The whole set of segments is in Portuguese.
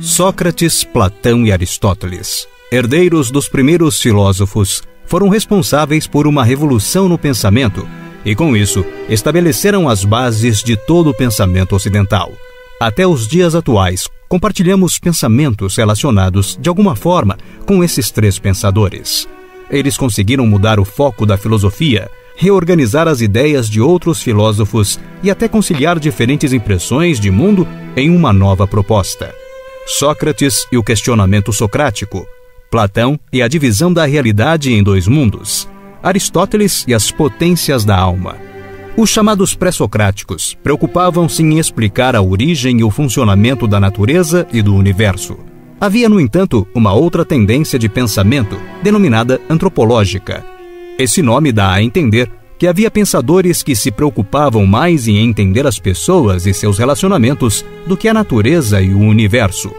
Sócrates, Platão e Aristóteles, herdeiros dos primeiros filósofos, foram responsáveis por uma revolução no pensamento e, com isso, estabeleceram as bases de todo o pensamento ocidental. Até os dias atuais, compartilhamos pensamentos relacionados, de alguma forma, com esses três pensadores. Eles conseguiram mudar o foco da filosofia, reorganizar as ideias de outros filósofos e até conciliar diferentes impressões de mundo em uma nova proposta. Sócrates e o questionamento socrático, Platão e a divisão da realidade em dois mundos, Aristóteles e as potências da alma. Os chamados pré-socráticos preocupavam-se em explicar a origem e o funcionamento da natureza e do universo. Havia, no entanto, uma outra tendência de pensamento, denominada antropológica. Esse nome dá a entender que havia pensadores que se preocupavam mais em entender as pessoas e seus relacionamentos do que a natureza e o universo.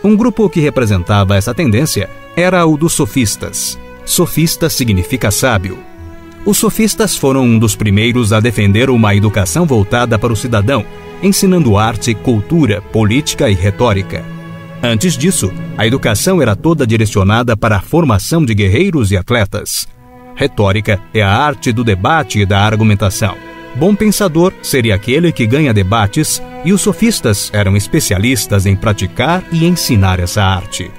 Um grupo que representava essa tendência era o dos sofistas. Sofista significa sábio. Os sofistas foram um dos primeiros a defender uma educação voltada para o cidadão, ensinando arte, cultura, política e retórica. Antes disso, a educação era toda direcionada para a formação de guerreiros e atletas. Retórica é a arte do debate e da argumentação. Bom pensador seria aquele que ganha debates, e os sofistas eram especialistas em praticar e ensinar essa arte.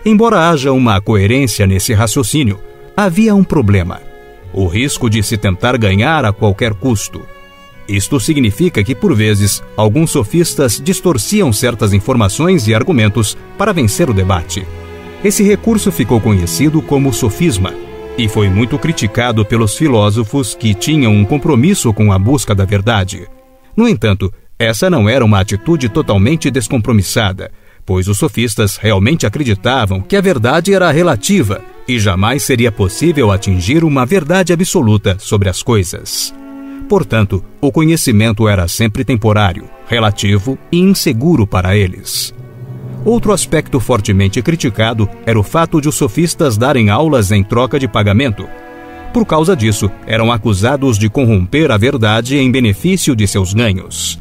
Embora haja uma coerência nesse raciocínio, havia um problema: o risco de se tentar ganhar a qualquer custo. Isto significa que, por vezes, alguns sofistas distorciam certas informações e argumentos para vencer o debate. Esse recurso ficou conhecido como sofisma, e foi muito criticado pelos filósofos que tinham um compromisso com a busca da verdade. No entanto, essa não era uma atitude totalmente descompromissada, pois os sofistas realmente acreditavam que a verdade era relativa e jamais seria possível atingir uma verdade absoluta sobre as coisas. Portanto, o conhecimento era sempre temporário, relativo e inseguro para eles. Outro aspecto fortemente criticado era o fato de os sofistas darem aulas em troca de pagamento. Por causa disso, eram acusados de corromper a verdade em benefício de seus ganhos.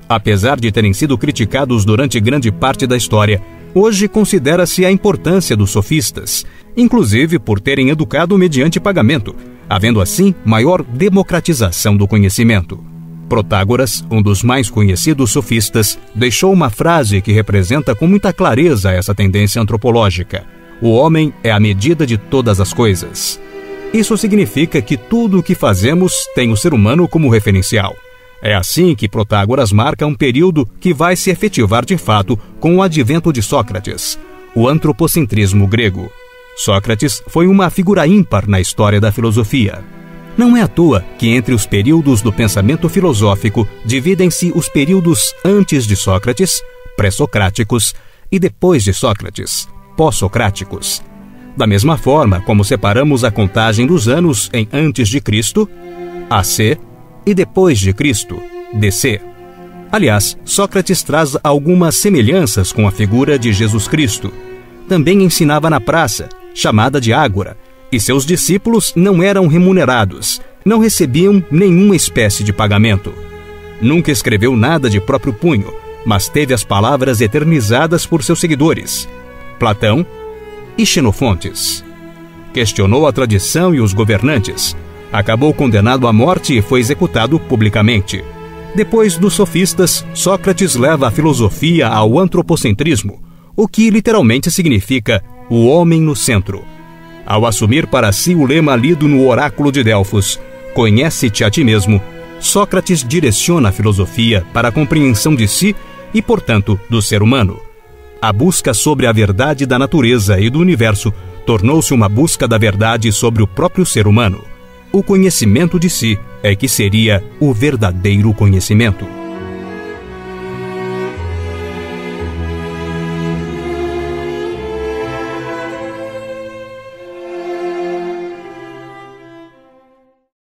Apesar de terem sido criticados durante grande parte da história, hoje considera-se a importância dos sofistas, inclusive por terem educado mediante pagamento, havendo assim maior democratização do conhecimento. Protágoras, um dos mais conhecidos sofistas, deixou uma frase que representa com muita clareza essa tendência antropológica: o homem é a medida de todas as coisas. Isso significa que tudo o que fazemos tem o ser humano como referencial. É assim que Protágoras marca um período que vai se efetivar de fato com o advento de Sócrates, o antropocentrismo grego. Sócrates foi uma figura ímpar na história da filosofia. Não é à toa que entre os períodos do pensamento filosófico dividem-se os períodos antes de Sócrates, pré-socráticos, e depois de Sócrates, pós-socráticos. Da mesma forma como separamos a contagem dos anos em antes de Cristo, AC, e depois de Cristo, DC. Aliás, Sócrates traz algumas semelhanças com a figura de Jesus Cristo. Também ensinava na praça, chamada de ágora, e seus discípulos não eram remunerados, não recebiam nenhuma espécie de pagamento. Nunca escreveu nada de próprio punho, mas teve as palavras eternizadas por seus seguidores, Platão e Xenofontes. Questionou a tradição e os governantes, acabou condenado à morte e foi executado publicamente. Depois dos sofistas, Sócrates leva a filosofia ao antropocentrismo, o que literalmente significa o homem no centro. Ao assumir para si o lema lido no oráculo de Delfos, conhece-te a ti mesmo, Sócrates direciona a filosofia para a compreensão de si e, portanto, do ser humano. A busca sobre a verdade da natureza e do universo tornou-se uma busca da verdade sobre o próprio ser humano. O conhecimento de si é que seria o verdadeiro conhecimento.